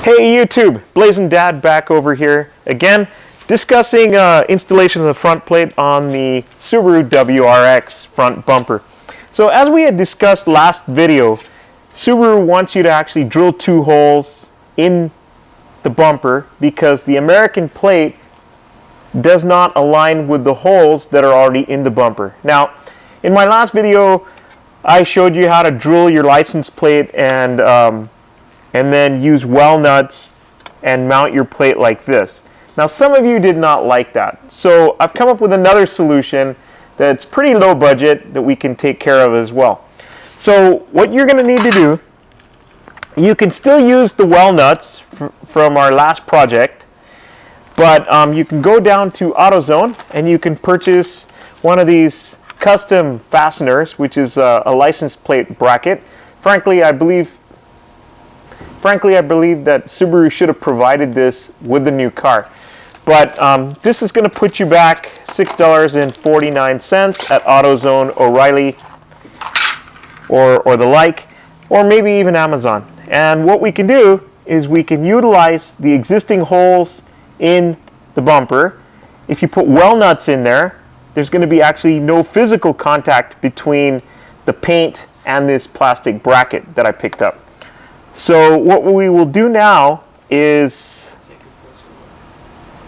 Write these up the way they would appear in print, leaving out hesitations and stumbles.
Hey YouTube, Blazing Dad back over here again, discussing installation of the front plate on the Subaru WRX front bumper. So as we had discussed last video, Subaru wants you to actually drill 2 holes in the bumper because the American plate does not align with the holes that are already in the bumper. Now, in my last video, I showed you how to drill your license plate and then use well nuts and mount your plate like this. Now some of you did not like that, so I've come up with another solution that's pretty low budget that we can take care of as well. So what you're going to need to do, you can still use the well nuts from our last project, but you can go down to AutoZone and you can purchase one of these custom fasteners, which is a license plate bracket. Frankly, I believe that Subaru should have provided this with the new car. But this is going to put you back $6.49 at AutoZone, O'Reilly, or the like, or maybe even Amazon. And what we can do is we can utilize the existing holes in the bumper. If you put well nuts in there, there's going to be actually no physical contact between the paint and this plastic bracket that I picked up. So what we will do now is,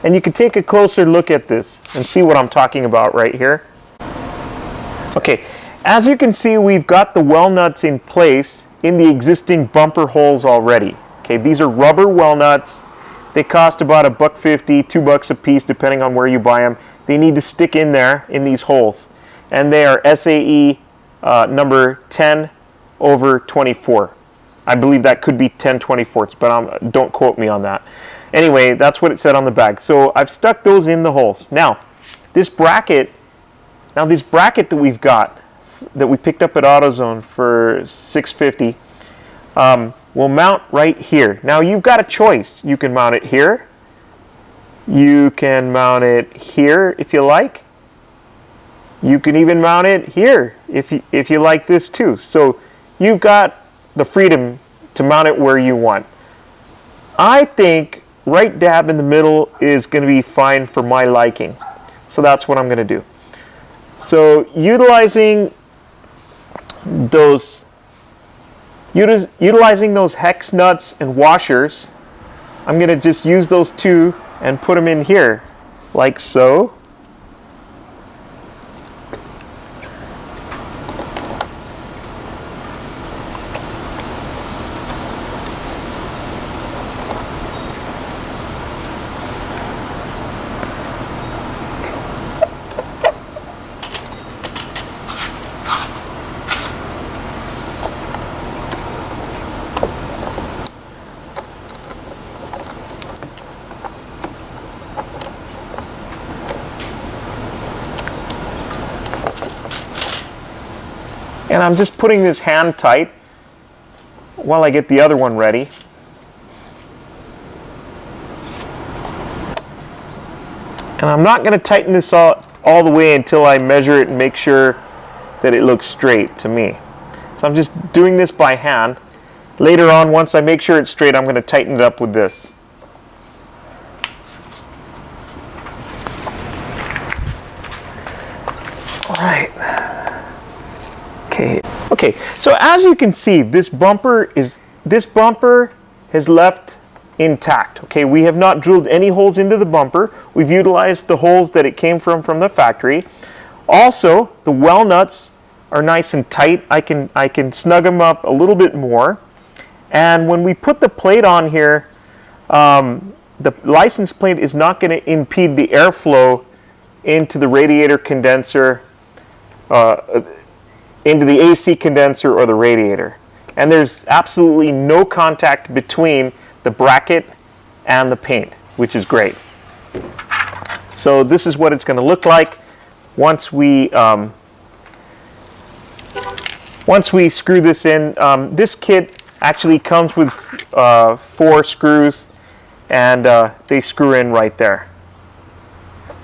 and you can take a closer look at this and see what I'm talking about right here. Okay, as you can see, we've got the well nuts in place in the existing bumper holes already. Okay, these are rubber well nuts. They cost about $1.50, $2 a piece, depending on where you buy them. They need to stick in there in these holes, and they are SAE number 10/24. I believe that could be 10/24, but don't quote me on that. Anyway, that's what it said on the bag. So I've stuck those in the holes. Now, this bracket that we've got, that we picked up at AutoZone for $6.50, will mount right here. Now, you've got a choice. You can mount it here. You can mount it here if you like. You can even mount it here if you like this too. So you've got the freedom to mount it where you want. I think right dab in the middle is going to be fine for my liking. So that's what I'm going to do. So utilizing those hex nuts and washers, I'm going to just use those 2 and put them in here like so. And I'm just putting this hand tight while I get the other one ready. And I'm not going to tighten this all the way until I measure it and make sure that it looks straight to me. So I'm just doing this by hand. Later on, once I make sure it's straight, I'm going to tighten it up with this. All right. Okay, so as you can see, this bumper has left intact. Okay, we have not drilled any holes into the bumper. We've utilized the holes that it came from the factory. Also, the well nuts are nice and tight. I can snug them up a little bit more. And when we put the plate on here, the license plate is not going to impede the airflow into the radiator condenser, into the AC condenser or the radiator. And there's absolutely no contact between the bracket and the paint, which is great. So this is what it's going to look like once we screw this in. This kit actually comes with 4 screws, and they screw in right there.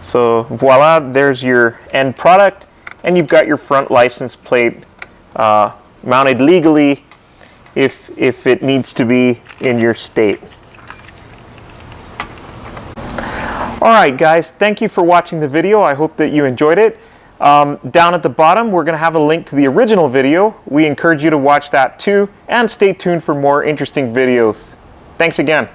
So voila, there's your end product. And you've got your front license plate mounted legally if it needs to be in your state. Alright guys, thank you for watching the video. I hope that you enjoyed it. Down at the bottom, we're going to have a link to the original video. We encourage you to watch that too, and stay tuned for more interesting videos. Thanks again.